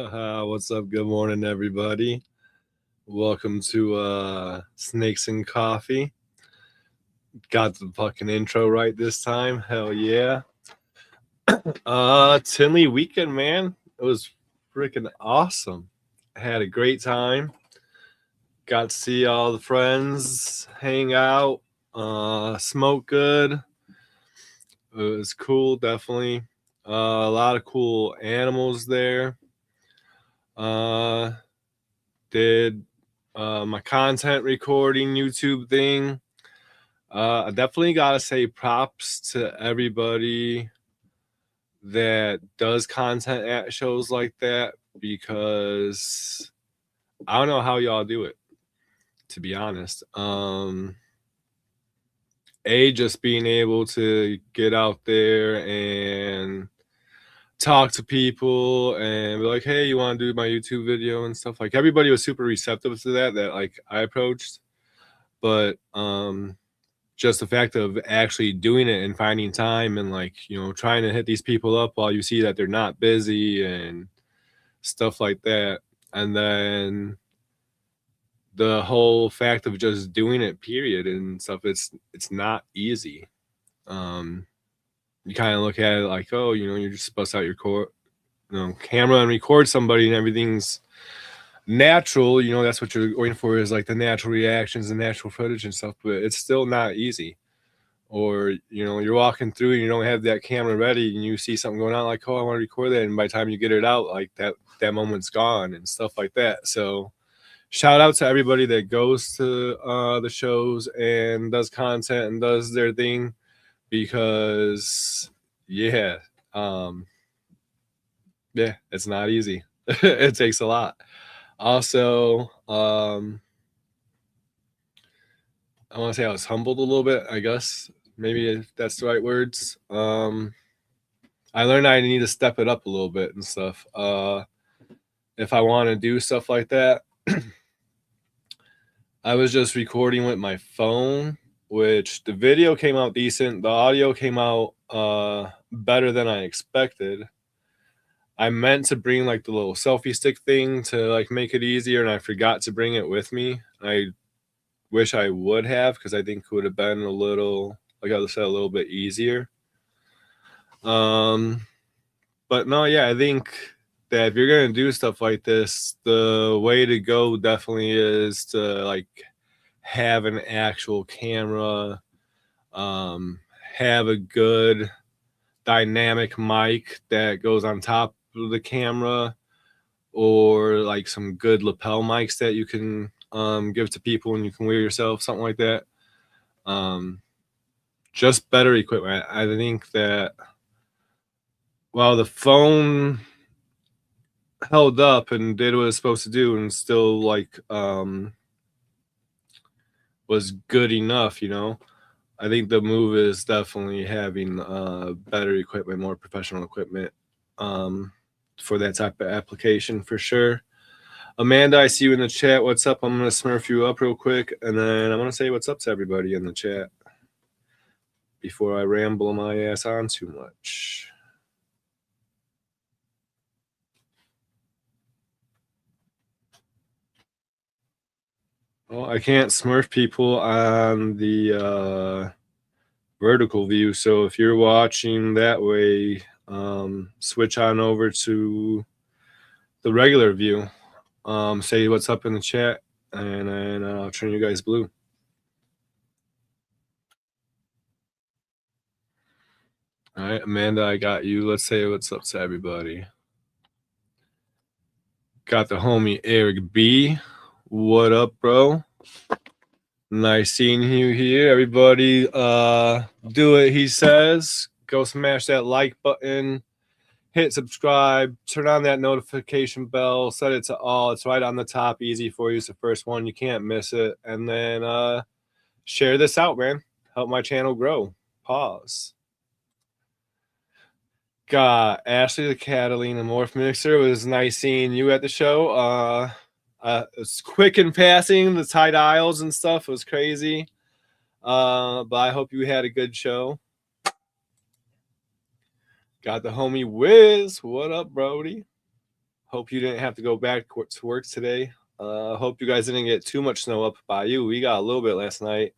What's up? Good morning, everybody. Welcome to Snakes and Coffee. Got the fucking intro right this time. Hell yeah. Tinley weekend, man. It was freaking awesome. Had a great time. Got to see all the friends, hang out, smoke good. It was cool, definitely. A lot of cool animals there. Did my content recording YouTube thing. I definitely gotta say props to everybody that does content at shows like that, because I don't know how y'all do it, to be honest. Just being able to get out there and talk to people and be like, hey, you want to do my YouTube video and stuff. Like, everybody was super receptive to that like I approached. But just the fact of actually doing it and finding time and, like, trying to hit these people up while you see that they're not busy and stuff like that. And then the whole fact of just doing it, period, and stuff, it's not easy. You kind of look at it like, oh, you just bust out your camera and record somebody and everything's natural. That's what you're going for, is like the natural reactions and natural footage and stuff, but it's still not easy. Or you're walking through and you don't have that camera ready and you see something going on, like, oh, I want to record that, and by the time you get it out, like, that moment's gone and stuff like that. So shout out to everybody that goes to the shows and does content and does their thing, because yeah it's not easy. It takes a lot. Also, I want to say I was humbled a little bit, I guess, maybe, if that's the right words. I learned I need to step it up a little bit and stuff. If I want to do stuff like that, I was just recording with my phone, which the video came out decent. The audio came out better than I expected. I meant to bring, like, the little selfie stick thing to, like, make it easier, and I forgot to bring it with me. I wish I would have, because I think it would have been a little, like I said, a little bit easier. But no, yeah, I think that if you're gonna do stuff like this, the way to go definitely is to, like, have an actual camera, have a good dynamic mic that goes on top of the camera, or like some good lapel mics that you can give to people and you can wear yourself, something like that. Just better equipment. I think that while the phone held up and did what it was supposed to do and still, like, was good enough, I think the move is definitely having better equipment, more professional equipment, for that type of application, for sure. Amanda, I see you in the chat. What's up? I'm going to smurf you up real quick, and then I'm going to say what's up to everybody in the chat before I ramble my ass on too much. Well, I can't smurf people on the vertical view, so if you're watching that way, switch on over to the regular view. Say what's up in the chat, and then I'll turn you guys blue. All right, Amanda, I got you. Let's say what's up to everybody. Got the homie Eric B. What up, bro? Nice seeing you here. Everybody, do it, he says. Go smash that like button. Hit subscribe. Turn on that notification bell. Set it to all. It's right on the top. Easy for you. It's the first one. You can't miss it. And then share this out, man. Help my channel grow. Pause. Got Ashley the Catalina Morph Mixer. It was nice seeing you at the show. It's quick in passing, the tight aisles and stuff. It was crazy. But I hope you had a good show. Got the homie Wiz. What up, Brody? Hope you didn't have to go back to work today. Hope you guys didn't get too much snow up by you. We got a little bit last night.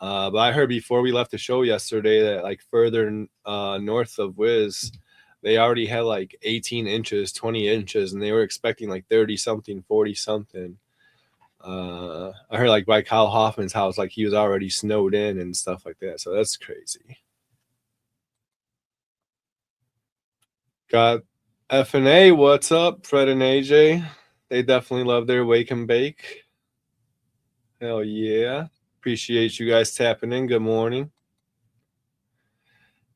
But I heard before we left the show yesterday that like further north of Wiz, they already had like 18 inches, 20 inches, and they were expecting like 30 something, 40 something. I heard like by Kyle Hoffman's house, like he was already snowed in and stuff like that. So that's crazy. Got F&A, what's up? Fred and AJ. They definitely love their wake and bake. Hell yeah. Appreciate you guys tapping in. Good morning.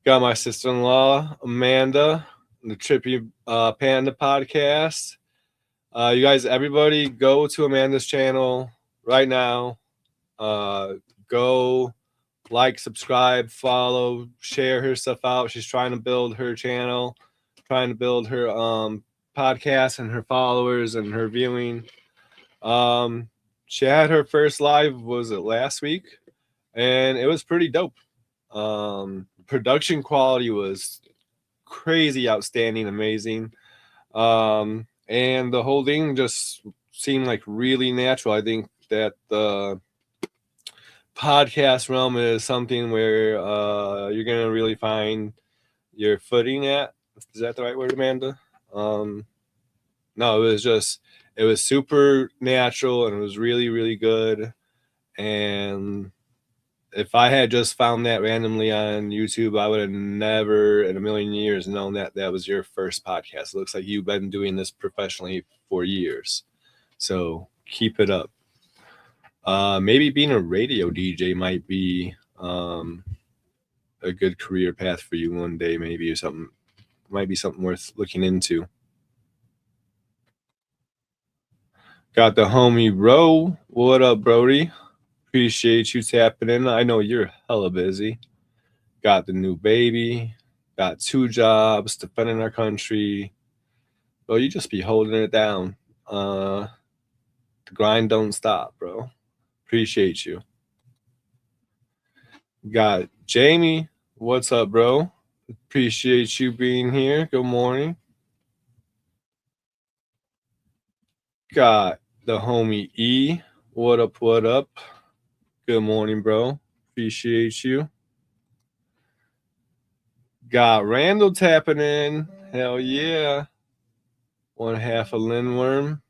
Got my sister-in-law, Amanda, the Trippy Panda podcast. You guys, everybody go to Amanda's channel right now. Go like, subscribe, follow, share her stuff out. She's trying to build her channel, trying to build her podcast and her followers and her viewing. She had her first live, was it last week? And it was pretty dope. Production quality was crazy, outstanding, amazing. And the whole thing just seemed like really natural. I think that the podcast realm is something where you're gonna really find your footing at. Is that the right word, Amanda? No, it was super natural and it was really, really good. And if I had just found that randomly on YouTube, I would have never in a million years known that that was your first podcast. It looks like you've been doing this professionally for years. So keep it up. Maybe being a radio DJ might be a good career path for you one day, maybe, or something. Might be something worth looking into. Got the homie Ro. What up, Brody? Appreciate you tapping in. I know you're hella busy. Got the new baby. Got 2 jobs, defending our country. Bro, you just be holding it down. The grind don't stop, bro. Appreciate you. Got Jamie. What's up, bro? Appreciate you being here. Good morning. Got the homie E. What up, what up? Good morning, bro. Appreciate you. Got Randall tapping in. Hell yeah. 1/2 a Lindworm.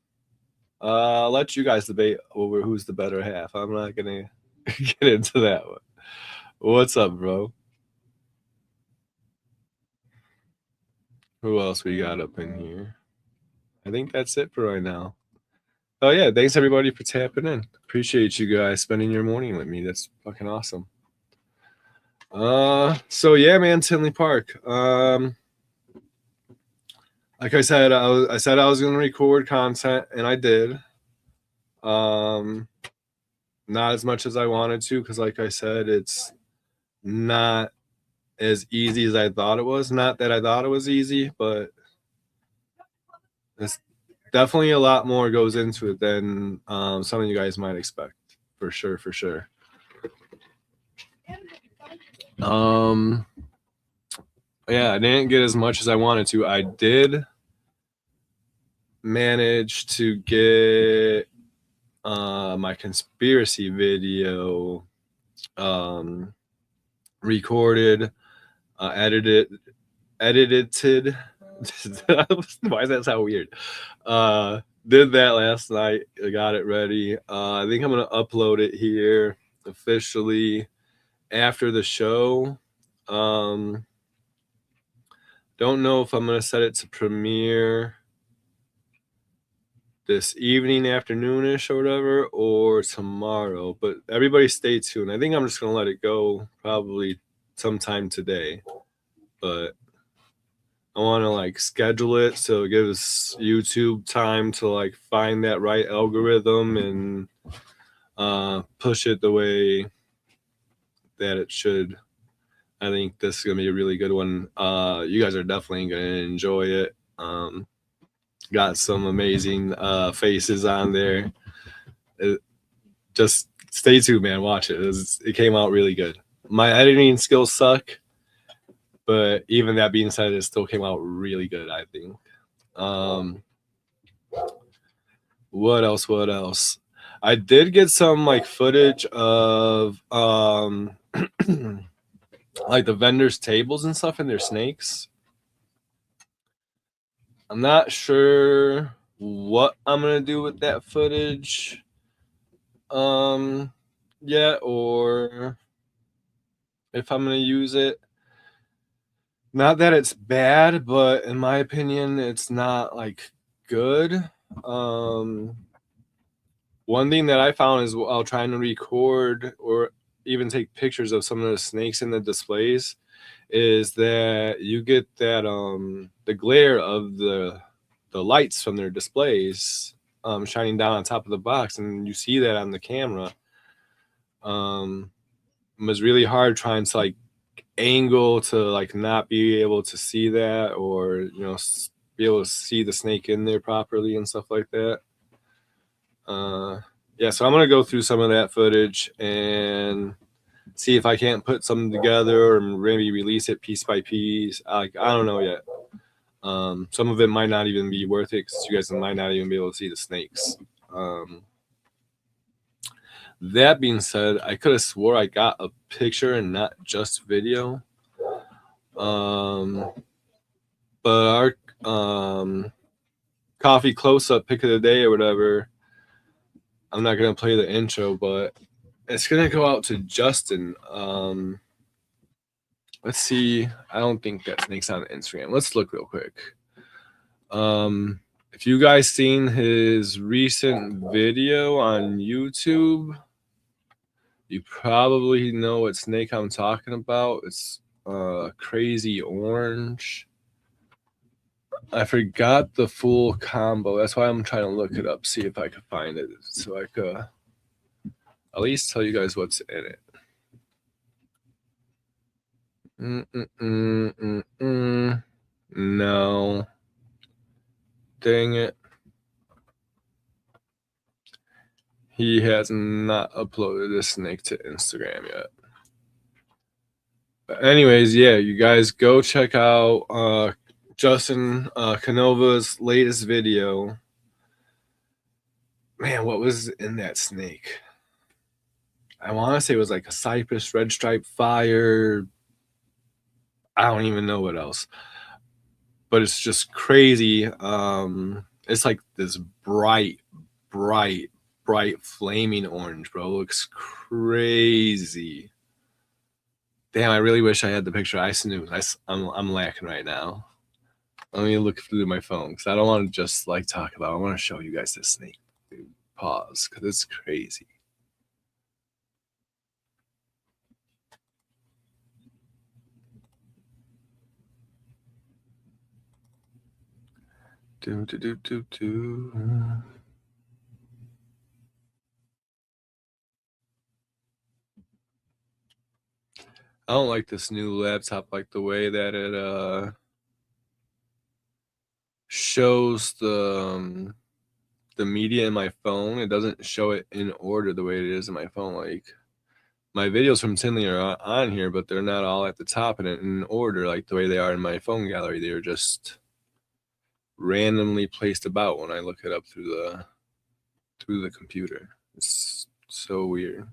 I'll let you guys debate over who's the better half. I'm not going to get into that one. What's up, bro? Who else we got up in here? I think that's it for right now. Oh, yeah. Thanks, everybody, for tapping in. Appreciate you guys spending your morning with me. That's fucking awesome. So, yeah, man, Tinley Park. Like I said, I was going to record content, and I did. Not as much as I wanted to, because like I said, it's not as easy as I thought it was. Not that I thought it was easy, but it's definitely a lot more goes into it than some of you guys might expect. For sure. Yeah, I didn't get as much as I wanted to. I did manage to get my conspiracy video recorded, edited. Why does that sound weird? Did that last night. I got it ready. I think I'm gonna upload it here officially after the show. Don't know if I'm gonna set it to premiere this evening, afternoonish, or whatever, or tomorrow. But everybody stay tuned. I think I'm just gonna let it go probably sometime today. But I want to like schedule it so it gives YouTube time to like find that right algorithm and push it the way that it should. I think this is gonna be a really good one. You guys are definitely gonna enjoy it. Got some amazing faces on there. Just stay tuned, man. Watch it. It came out really good. My editing skills suck, but even that being said, it still came out really good, I think. What else? What else? I did get some like footage of like the vendors' tables and stuff and their snakes. I'm not sure what I'm gonna do with that footage yet, or if I'm gonna use it. Not that it's bad, but in my opinion, it's not like good. One thing that I found is while trying to record or even take pictures of some of the snakes in the displays is that you get that the glare of the lights from their displays shining down on top of the box, and you see that on the camera. It was really hard trying to like angle to like not be able to see that, or be able to see the snake in there properly and stuff like that. Yeah, so I'm gonna go through some of that footage and see if I can't put something together or maybe release it piece by piece. Like, I don't know yet. Some of it might not even be worth it because you guys might not even be able to see the snakes. That being said, I could have swore I got a picture and not just video. But our coffee close-up pick of the day or whatever, I'm not gonna play the intro, but it's gonna go out to Justin. Let's see. I don't think that snake's on Instagram. Let's look real quick. If you guys seen his recent video on YouTube, you probably know what snake I'm talking about. It's crazy orange. I forgot the full combo. That's why I'm trying to look it up, see if I can find it, so I could at least tell you guys what's in it. No. Dang it. He has not uploaded this snake to Instagram yet. But anyways, yeah, you guys go check out Justin Canova's latest video. Man, what was in that snake? I want to say it was like a cypress, red stripe fire. I don't even know what else. But it's just crazy. It's like this bright flaming orange, bro. It looks crazy. Damn, I really wish I had the picture. I snooze. I'm lacking right now. Let me look through my phone because I don't want to just like talk about it. I want to show you guys this snake. Dude, pause because it's crazy. Do. I don't like this new laptop, like the way that it shows the media in my phone. It doesn't show it in order the way it is in my phone. Like my videos from Tinley are on here, but they're not all at the top and in order like the way they are in my phone gallery. They're just randomly placed about when I look it up through the computer. It's so weird.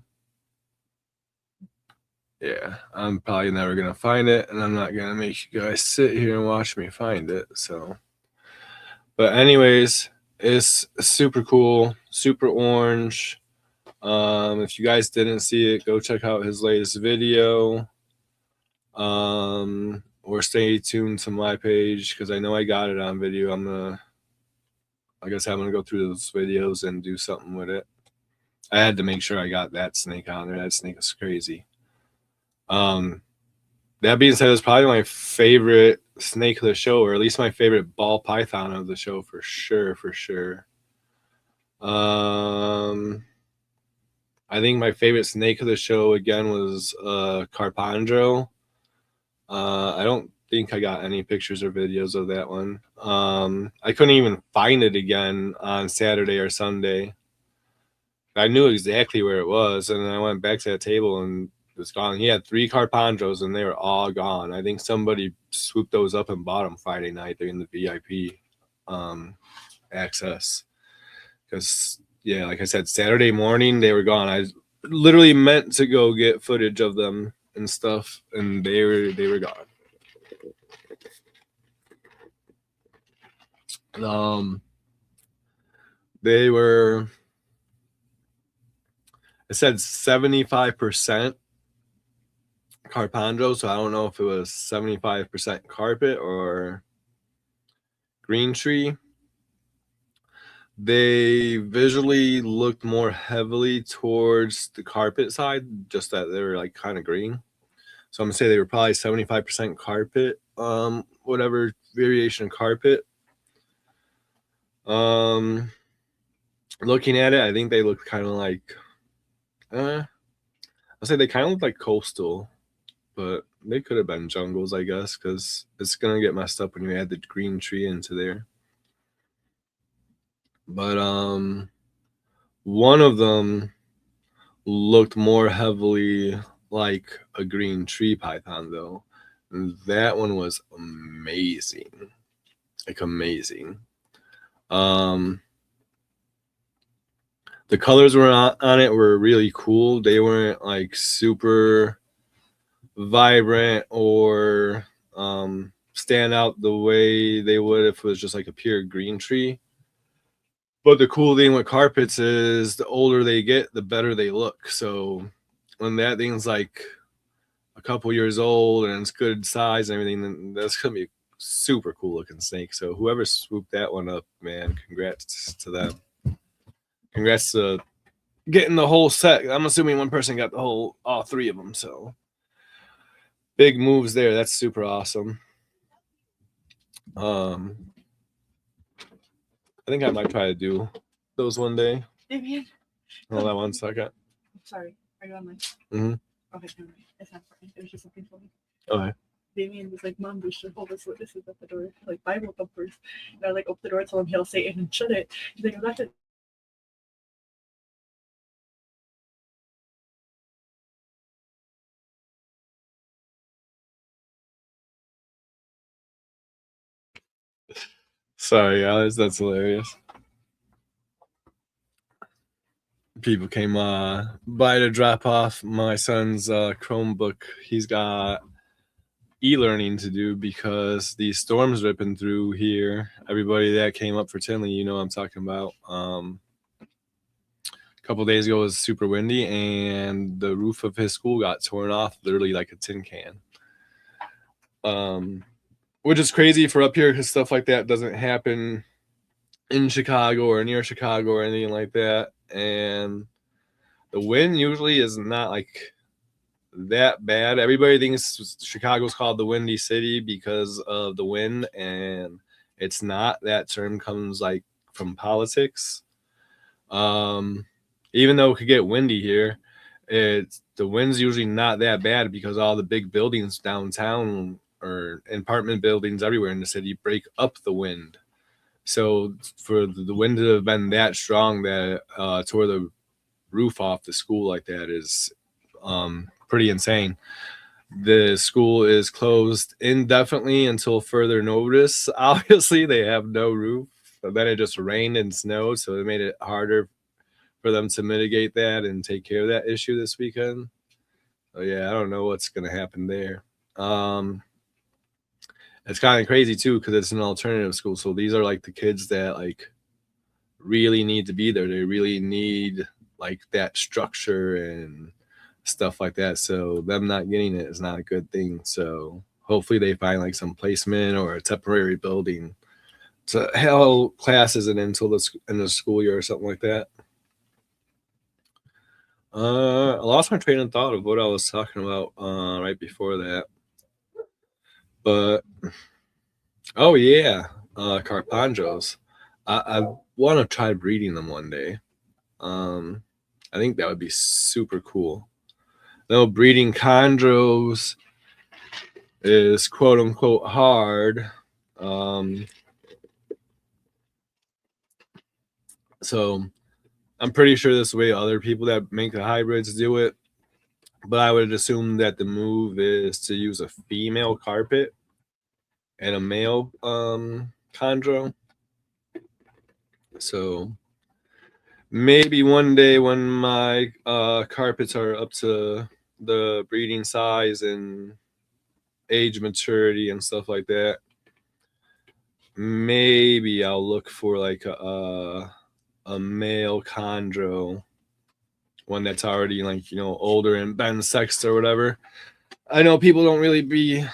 Yeah, I'm probably never gonna find it, and I'm not gonna make you guys sit here and watch me find it. So, but anyways, it's super cool, super orange. If you guys didn't see it, go check out his latest video. Or stay tuned to my page because I know I got it on video. Like I said, I'm gonna go through those videos and do something with it. I had to make sure I got that snake on there. That snake is crazy. That being said, it's probably my favorite snake of the show, or at least my favorite ball python of the show for sure. I think my favorite snake of the show again was Carpandro. I don't think I got any pictures or videos of that one. I couldn't even find it again on Saturday or Sunday. I knew exactly where it was, and then I went back to that table and it was gone. He had 3 Carpandros and they were all gone. I think somebody swooped those up and bought them Friday night. They're in the VIP access because yeah, like I said, Saturday morning they were gone. I literally meant to go get footage of them and stuff, and they were gone. They were. It said 75% Carpandro, so I don't know if it was 75% carpet or green tree. They visually looked more heavily towards the carpet side, just that they were like kind of green. So I'm gonna say they were probably 75% carpet, whatever variation of carpet. Looking at it, I think they look kind of like, I'll say they kind of look like coastal, but they could have been jungles, I guess, because it's gonna get messed up when you add the green tree into there. But one of them looked more heavily like a green tree python, though. That one was amazing, like amazing. The colors were on it were really cool. They weren't like super vibrant or stand out the way they would if it was just like a pure green tree. But the cool thing with carpets is the older they get, the better they look. So when that thing's like a couple years old and it's good size and everything, then that's gonna be a super cool looking snake. So whoever swooped that one up, man, congrats to them. Congrats to getting the whole set. I'm assuming one person got all three of them. So big moves there. That's super awesome. I think I might try to do those one day. Damien. Hold on 1 second. Sorry, are you online? Mm-hmm. Okay, never mind. It's not funny. It was just something funny. Okay. Damien was like, Mom, we should hold us witnesses at the door, like Bible thumpers. And I like open the door, tell him hail Satan and shut it. He's like, I'm not gonna. Sorry, guys, that's hilarious. People came by to drop off my son's Chromebook. He's got e-learning to do because these storms ripping through here. Everybody that came up for Tinley, you know what I'm talking about. A couple days ago it was super windy and the roof of his school got torn off literally like a tin can. Which is crazy for up here because stuff like that doesn't happen in Chicago or near Chicago or anything like that. And the wind usually is not like that bad. Everybody thinks Chicago's called the Windy City because of the wind, and it's not. That term comes like from politics. Even though it could get windy here, the wind's usually not that bad because all the big buildings downtown or apartment buildings everywhere in the city break up the wind. So for the wind to have been that strong that tore the roof off the school like that is pretty insane. The school is closed indefinitely until further notice. Obviously, they have no roof, but then it just rained and snowed, so it made it harder for them to mitigate that and take care of that issue this weekend. So yeah, I don't know what's gonna happen there. It's kind of crazy too because it's an alternative school. So these are like the kids that like really need to be there. They really need like that structure and stuff like that. So them not getting it is not a good thing. So hopefully they find like some placement or a temporary building to hell classes and until the end of the school year or something like that. I lost my train of thought of what I was talking about right before that. But oh yeah, Carpanjos. I want to try breeding them one day. I think that would be super cool. Though breeding chondros is quote unquote hard. So I'm pretty sure this is the way other people that make the hybrids do it. But I would assume that the move is to use a female carpet and a male chondro. So maybe one day when my carpets are up to the breeding size and age maturity and stuff like that, maybe I'll look for like a male chondro, one that's already like, you know, older and been sexed or whatever. I know people don't really be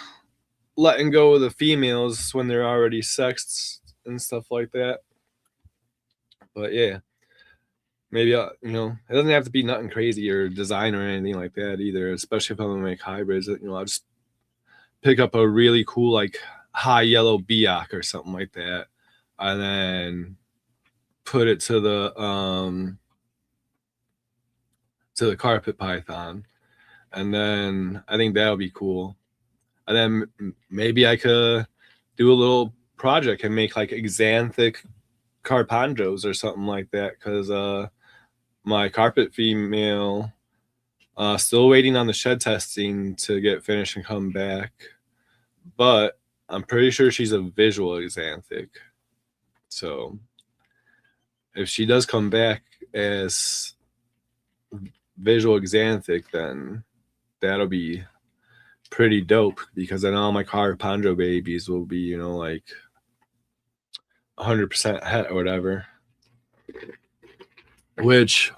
letting go of the females when they're already sexed and stuff like that. But yeah, maybe you know, it doesn't have to be nothing crazy or design or anything like that either. Especially if I'm gonna make hybrids, you know, I'll just pick up a really cool like high yellow biak or something like that, and then put it to the carpet python, and then I think that'll be cool. And then maybe I could do a little project and make like exanthic carpandros or something like that, because my carpet female still waiting on the shed testing to get finished and come back, but I'm pretty sure she's a visual exanthic. So if she does come back as visual exanthic, then that'll be pretty dope, because then all my carpandro babies will be, you know, like 100% het or whatever. Which,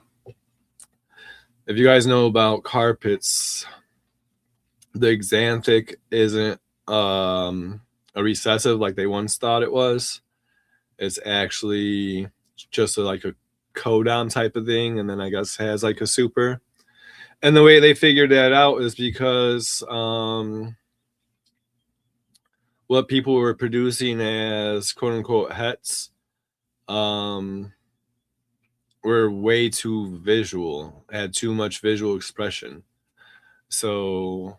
if you guys know about carpets, the exanthic isn't a recessive like they once thought it was. It's actually just like a codom type of thing, and then I guess has like a super. And the way they figured that out is because what people were producing as quote unquote hets were way too visual, had too much visual expression. So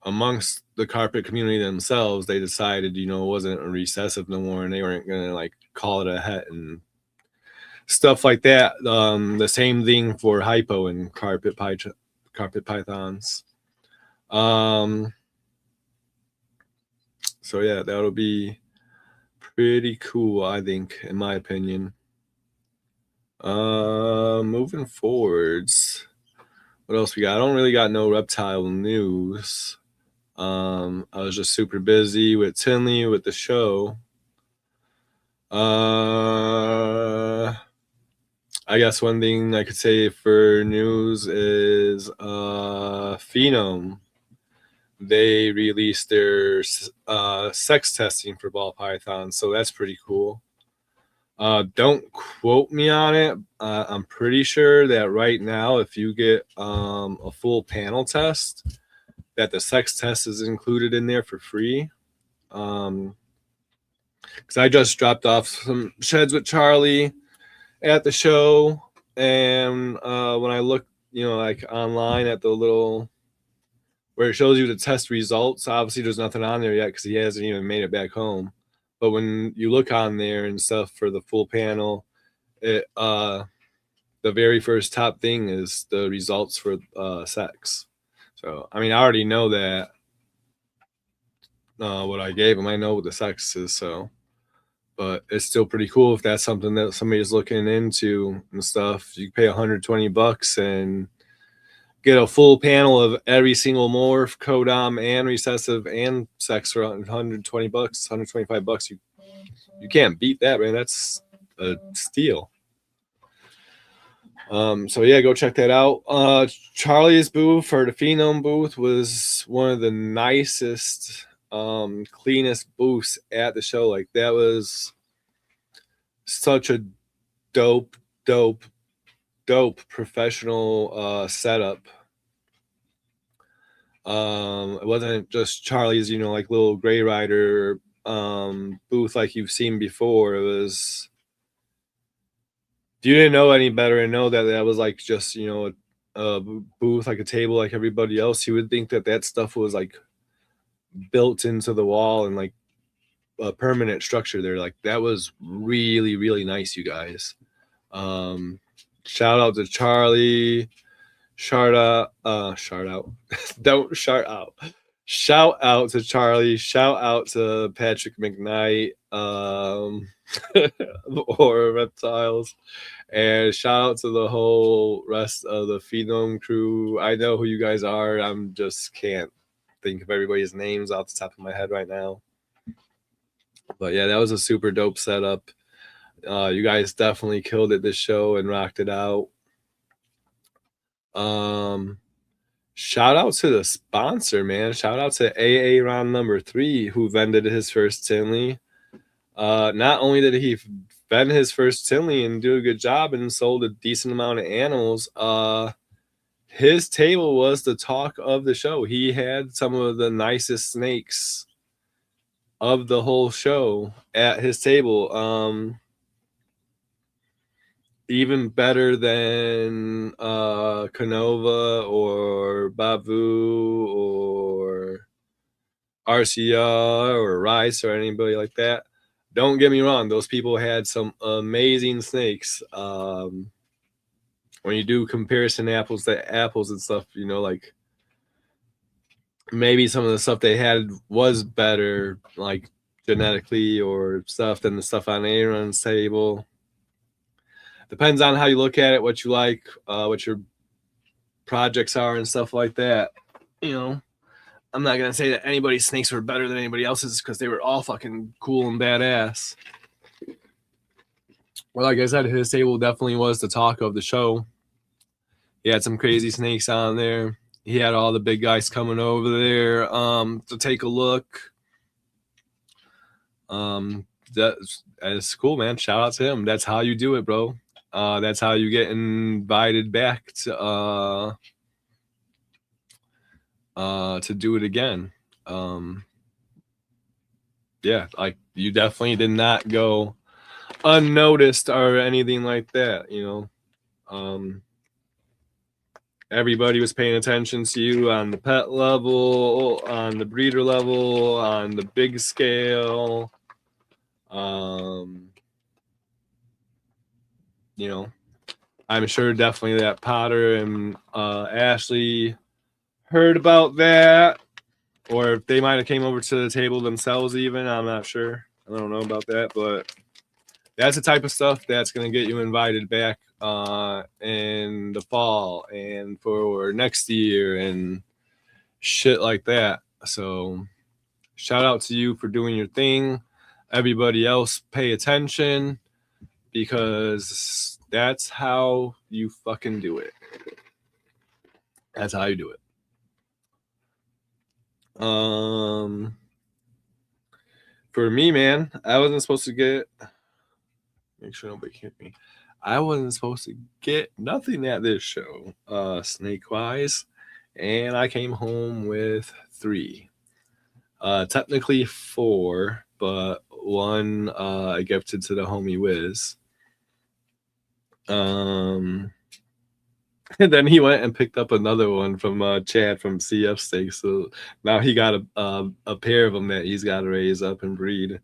amongst the carpet community themselves, they decided, you know, it wasn't a recessive no more, and they weren't gonna like call it a het and stuff like that. The same thing for hypo and carpet pythons. So yeah, that'll be pretty cool, I think, in my opinion. Moving forwards, what else we got? I don't really got no reptile news. I was just super busy with Tinley with the show. I guess one thing I could say for news is Phenome. They released their sex testing for ball pythons, so that's pretty cool. Don't quote me on it. I'm pretty sure that right now, if you get a full panel test, that the sex test is included in there for free. Because I just dropped off some sheds with Charlie at the show, and when I look, you know, like online at the little where it shows you the test results, obviously there's nothing on there yet because he hasn't even made it back home. But when you look on there and stuff for the full panel, it the very first top thing is the results for sex. So I mean, I already know that what I gave him. I know what the sex is, so. But it's still pretty cool if that's something that somebody's looking into and stuff. You pay $120 and get a full panel of every single morph, codom, and recessive and sex for $120, $125. You can't beat that, man. That's a steal. So yeah, go check that out. Charlie's booth, or the Phenome booth, was one of the nicest, cleanest booths at the show. Like, that was such a dope professional setup. It wasn't just Charlie's, you know, like little Gray Rider booth like you've seen before. It was, if you didn't know any better and know that that was like just, you know, a booth, like a table like everybody else, you would think that that stuff was like built into the wall and like a permanent structure there. Like, that was really nice, you guys. Shout out to Charlie. Shout out. Don't shout out. Shout out to Charlie. Shout out to Patrick McKnight. or Reptiles. And shout out to the whole rest of the Phenom crew. I know who you guys are. I'm just can't think of everybody's names off the top of my head right now. But yeah, that was a super dope setup. You guys definitely killed it this show and rocked it out. Shout out to the sponsor, man. Shout out to AA round number 3 who vended his first Tinley. Not only did he vend his first Tinley and do a good job and sold a decent amount of animals, his table was the talk of the show. He had some of the nicest snakes of the whole show at his table. Even better than Canova or Bavu or RCR or Rice or anybody like that. Don't get me wrong, those people had some amazing snakes. When you do comparison apples to apples and stuff, you know, like maybe some of the stuff they had was better, like genetically or stuff, than the stuff on Aaron's table. Depends on how you look at it, what you like, what your projects are and stuff like that. You know, I'm not gonna say that anybody's snakes were better than anybody else's because they were all fucking cool and badass. Well, like I said, his table definitely was the talk of the show. He had some crazy snakes on there. He had all the big guys coming over there to take a look. That's cool, man. Shout out to him. That's how you do it, bro. That's how you get invited back to do it again. Yeah, like you definitely did not go unnoticed or anything like that, you know. Everybody was paying attention to you on the pet level, on the breeder level, on the big scale. You know, I'm sure definitely that Potter and Ashley heard about that, or if they might have came over to the table themselves even. I'm not sure. I don't know about that, but that's the type of stuff that's going to get you invited back in the fall and for next year and shit like that. So shout out to you for doing your thing. Everybody else pay attention because that's how you fucking do it. That's how you do it. For me, man, I wasn't supposed to get, make sure nobody hit me. I wasn't supposed to get nothing at this show, snake wise, and I came home with 3. Technically 4, but one I gifted to the homie Wiz. And then he went and picked up another one from Chad from CF Steaks. So now he got a pair of them that he's got to raise up and breed.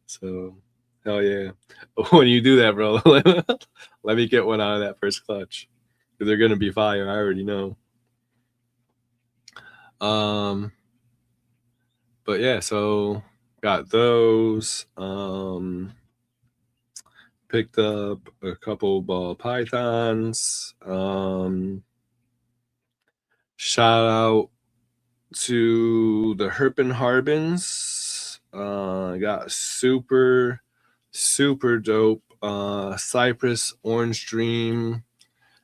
So hell yeah. When you do that, bro, let me get one out of that first clutch. They're gonna be fire, I already know. But yeah, so got those. Picked up a couple ball pythons. Shout out to the Herpin Harbins. Got super dope Cypress Orange Dream.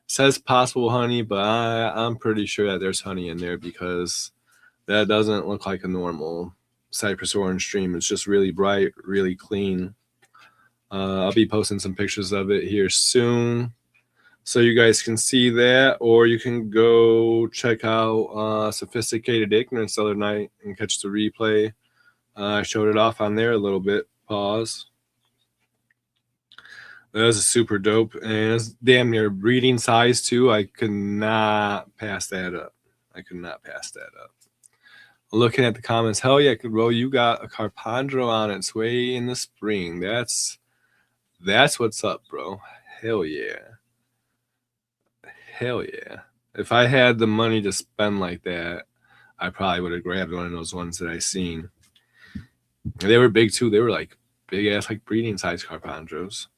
Says possible honey, but I'm pretty sure that there's honey in there because that doesn't look like a normal Cypress Orange Dream. It's just really bright, really clean. I'll be posting some pictures of it here soon so you guys can see that, or you can go check out Sophisticated Ignorance the other night and catch the replay. I showed it off on there a little bit. Pause. That was a super dope, and it's damn near breeding size too. I could not pass that up. Looking at the comments, hell yeah, bro, you got a Carpondro on its way in the spring. That's what's up, bro. Hell yeah. If I had the money to spend like that, I probably would have grabbed one of those ones that I seen. They were big too. They were like big ass like breeding size carpandros.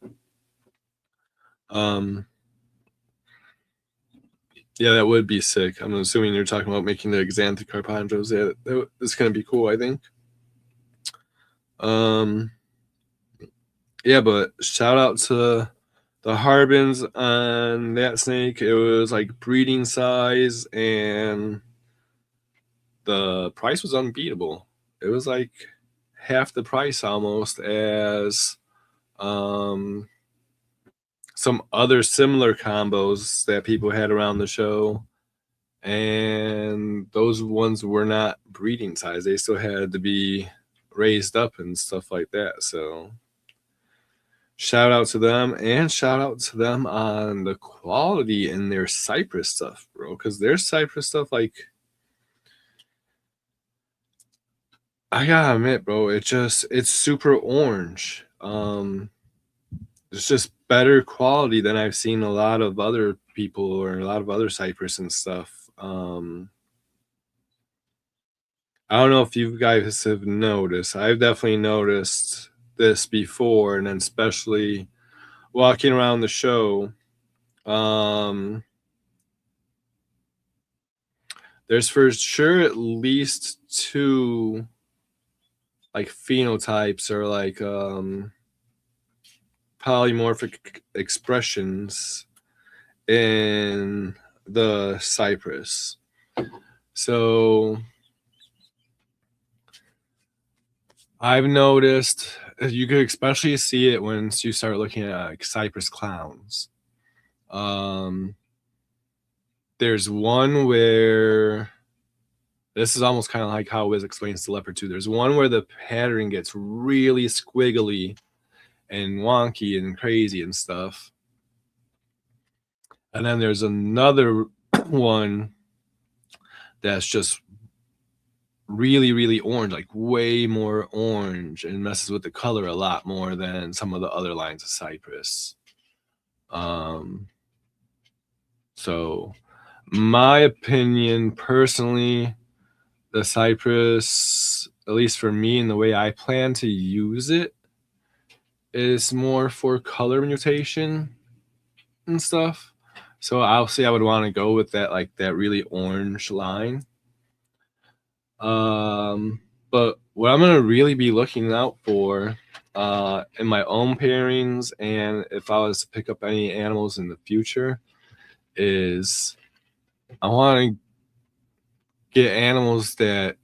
Yeah, that would be sick. I'm assuming you're talking about making the exanthic carpandros. Yeah, it's gonna be cool, I think. Yeah, but shout out to the Harbins on that snake. It was like breeding size, and the price was unbeatable. It was like half the price almost as some other similar combos that people had around the show. And those ones were not breeding size. They still had to be raised up and stuff like that. So shout out to them, and shout out to them on the quality in their cypress stuff, bro. Because their cypress stuff, like, I gotta admit, bro, it's super orange. It's just better quality than I've seen a lot of other people or a lot of other cypress and stuff. I don't know if you guys have noticed. I've definitely noticed this before, and then especially walking around the show. There's for sure at least two like phenotypes or like polymorphic expressions in the cypress. So I've noticed you could especially see it once you start looking at like cypress clowns. There's one where this is almost kind of like how Wiz explains the leopard too. There's one where the pattern gets really squiggly and wonky and crazy and stuff. And then there's another one that's just really, really orange, like way more orange, and messes with the color a lot more than some of the other lines of cypress. So my opinion personally, the cypress, at least for me and the way I plan to use it, is more for color mutation and stuff. So I'll say I would want to go with that, like that really orange line. But what I'm gonna really be looking out for in my own pairings, and if I was to pick up any animals in the future, is I want to get animals that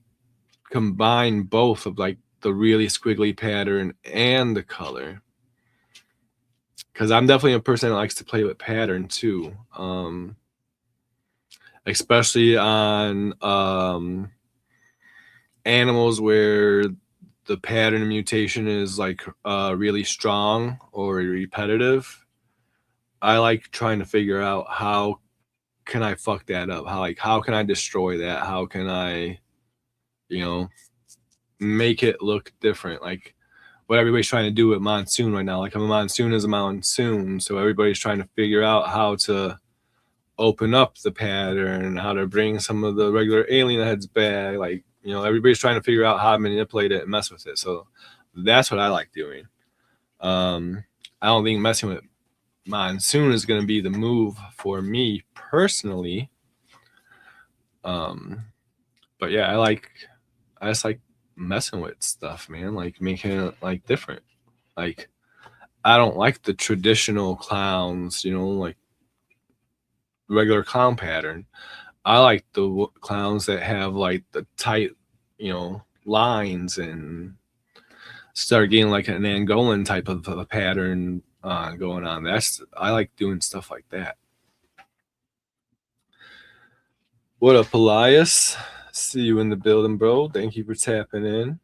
combine both of like the really squiggly pattern and the color. Because I'm definitely a person that likes to play with pattern too. Especially on animals where the pattern mutation is like really strong or repetitive. I like trying to figure out how can I fuck that up? How can I destroy that? How can I, you know, make it look different? Like what everybody's trying to do with monsoon right now. Like a monsoon is a monsoon, so everybody's trying to figure out how to open up the pattern, how to bring some of the regular alien heads back. Like, you know, everybody's trying to figure out how to manipulate it and mess with it. So that's what I like doing. I don't think messing with monsoon is going to be the move for me personally. But yeah, I just like messing with stuff, man. Like making it like different. Like I don't like the traditional clowns, you know, like regular clown pattern. I like the clowns that have like the tight, you know, lines and start getting like an Angolan type of a pattern going on. I like doing stuff like that. What up, Elias? See you in the building, bro. Thank you for tapping in.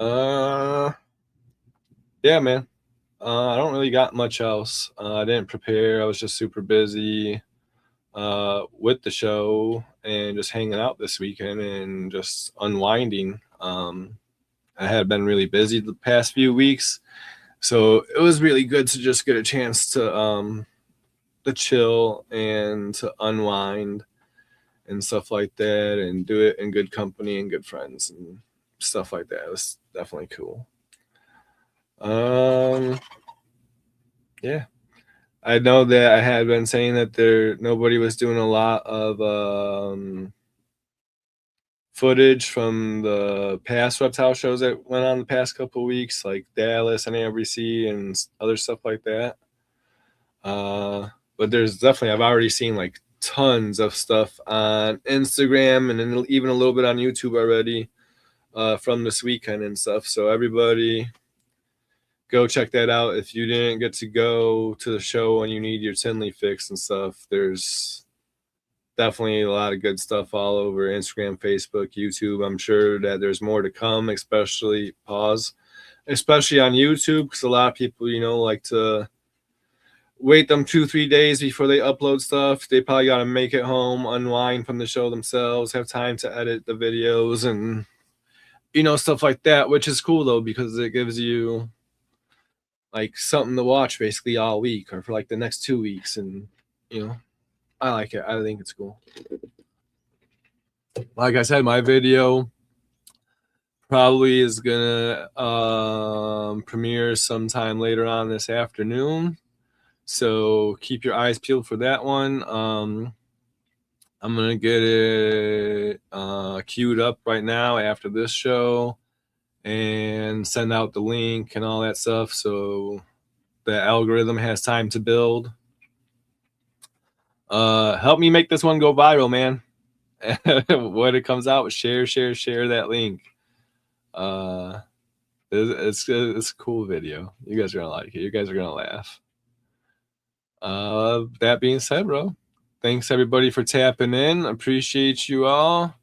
Yeah, man. I don't really got much else. I didn't prepare. I was just super busy with the show and just hanging out this weekend and just unwinding. I had been really busy the past few weeks, so it was really good to just get a chance to chill and to unwind and stuff like that, and do it in good company and good friends. And stuff like that. It was definitely cool. Yeah. I know that I had been saying that nobody was doing a lot of footage from the past reptile shows that went on the past couple of weeks, like Dallas and ABC and other stuff like that. But there's definitely, I've already seen like tons of stuff on Instagram and then even a little bit on YouTube already from this weekend and stuff. So everybody go check that out. If you didn't get to go to the show and you need your Tinley fix and stuff, there's definitely a lot of good stuff all over Instagram, Facebook, YouTube. I'm sure that there's more to come, especially on YouTube, because a lot of people, like to wait them 2-3 days before they upload stuff. They probably got to make it home, unwind from the show themselves, have time to edit the videos and stuff like that, which is cool though, because it gives you like something to watch basically all week or for like the next 2 weeks. And I like it. I think it's cool. Like I said, my video probably is gonna premiere sometime later on this afternoon, so keep your eyes peeled for that one. I'm gonna get it queued up right now after this show and send out the link and all that stuff, so the algorithm has time to build. Help me make this one go viral, man. When it comes out, share that link. It's a cool video. You guys are gonna like it. You guys are gonna laugh. That being said, bro, thanks everybody for tapping in. Appreciate you all.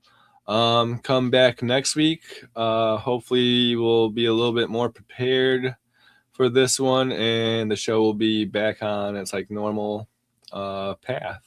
Come back next week. Hopefully we'll be a little bit more prepared for this one, and the show will be back on its like normal path.